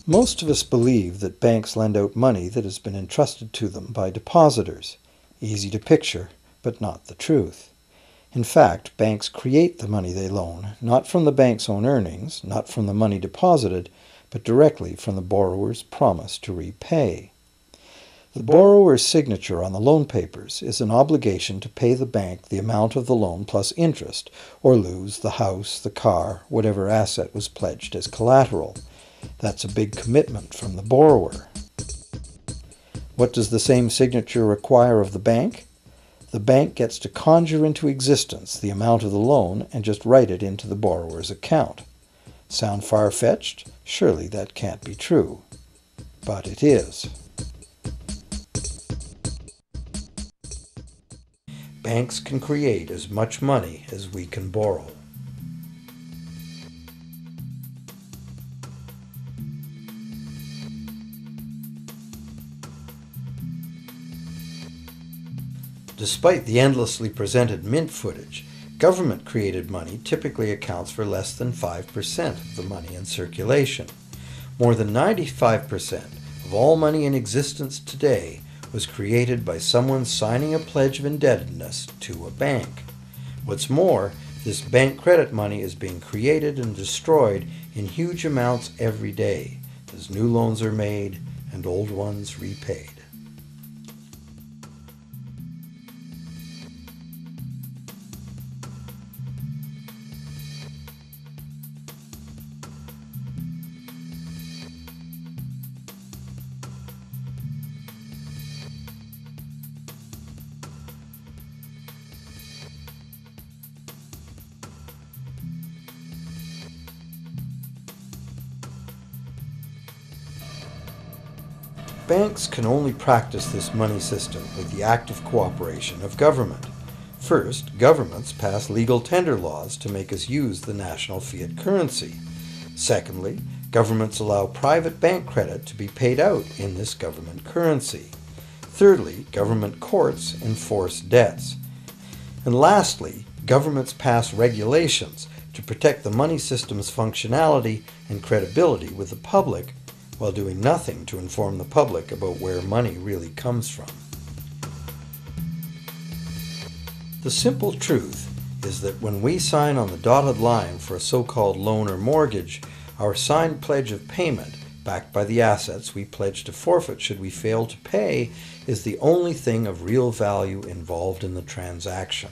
Most of us believe that banks lend out money that has been entrusted to them by depositors. Easy to picture, but not the truth. In fact, banks create the money they loan, not from the bank's own earnings, not from the money deposited, but directly from the borrower's promise to repay. The borrower's signature on the loan papers is an obligation to pay the bank the amount of the loan plus interest, or lose the house, the car, whatever asset was pledged as collateral. That's a big commitment from the borrower. What does the same signature require of the bank? The bank gets to conjure into existence the amount of the loan and just write it into the borrower's account. Sound far-fetched? Surely that can't be true. But it is. Banks can create as much money as we can borrow. Despite the endlessly presented mint footage, government-created money typically accounts for less than 5% of the money in circulation. More than 95% of all money in existence today was created by someone signing a pledge of indebtedness to a bank. What's more, this bank credit money is being created and destroyed in huge amounts every day as new loans are made and old ones repaid. Banks can only practice this money system with the active cooperation of government. First, governments pass legal tender laws to make us use the national fiat currency. Secondly, governments allow private bank credit to be paid out in this government currency. Thirdly, government courts enforce debts. And lastly, governments pass regulations to protect the money system's functionality and credibility with the public, while doing nothing to inform the public about where money really comes from. The simple truth is that when we sign on the dotted line for a so-called loan or mortgage, our signed pledge of payment, backed by the assets we pledge to forfeit should we fail to pay, is the only thing of real value involved in the transaction.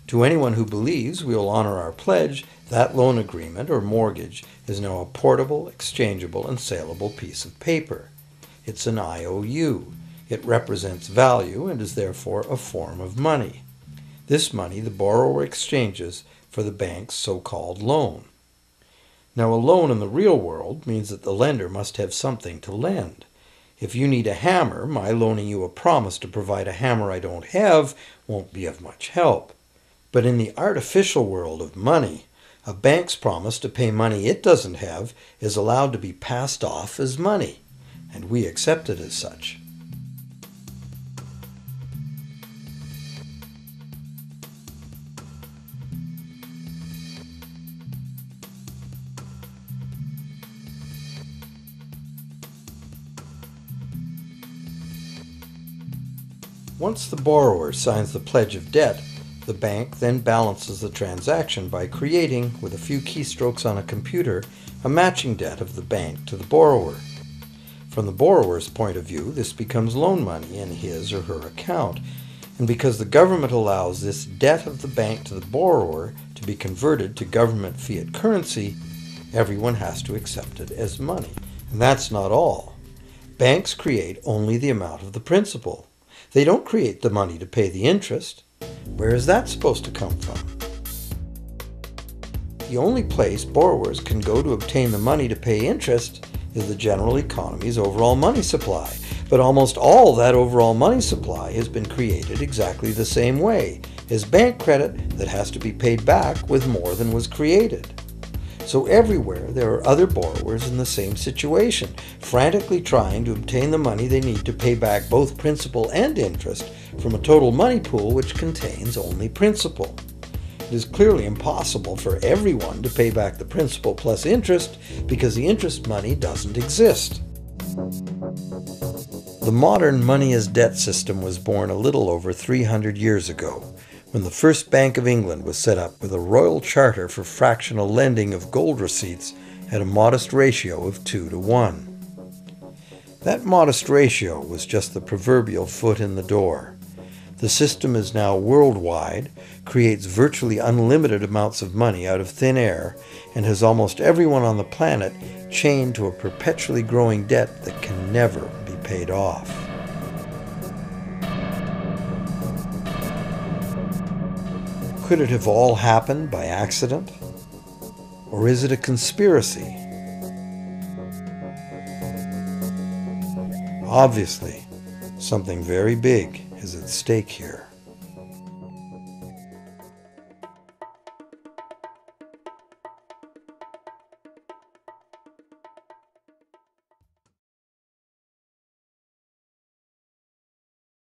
To anyone who believes we will honor our pledge, that loan agreement or mortgage is now a portable, exchangeable, and saleable piece of paper. It's an IOU. It represents value and is therefore a form of money. This money the borrower exchanges for the bank's so-called loan. Now, a loan in the real world means that the lender must have something to lend. If you need a hammer, my loaning you a promise to provide a hammer I don't have won't be of much help. But in the artificial world of money, a bank's promise to pay money it doesn't have is allowed to be passed off as money, and we accept it as such. Once the borrower signs the pledge of debt, the bank then balances the transaction by creating, with a few keystrokes on a computer, a matching debt of the bank to the borrower. From the borrower's point of view, this becomes loan money in his or her account, and because the government allows this debt of the bank to the borrower to be converted to government fiat currency, everyone has to accept it as money. And that's not all. Banks create only the amount of the principal. They don't create the money to pay the interest. Where is that supposed to come from? The only place borrowers can go to obtain the money to pay interest is the general economy's overall money supply. But almost all that overall money supply has been created exactly the same way, as bank credit that has to be paid back with more than was created. So everywhere there are other borrowers in the same situation, frantically trying to obtain the money they need to pay back both principal and interest from a total money pool which contains only principal. It is clearly impossible for everyone to pay back the principal plus interest because the interest money doesn't exist. The modern money as debt system was born a little over 300 years ago, when the first Bank of England was set up with a royal charter for fractional lending of gold receipts at a modest ratio of 2 to 1. That modest ratio was just the proverbial foot in the door. The system is now worldwide, creates virtually unlimited amounts of money out of thin air, and has almost everyone on the planet chained to a perpetually growing debt that can never be paid off. Could it have all happened by accident? Or is it a conspiracy? Obviously, something very big is at stake here.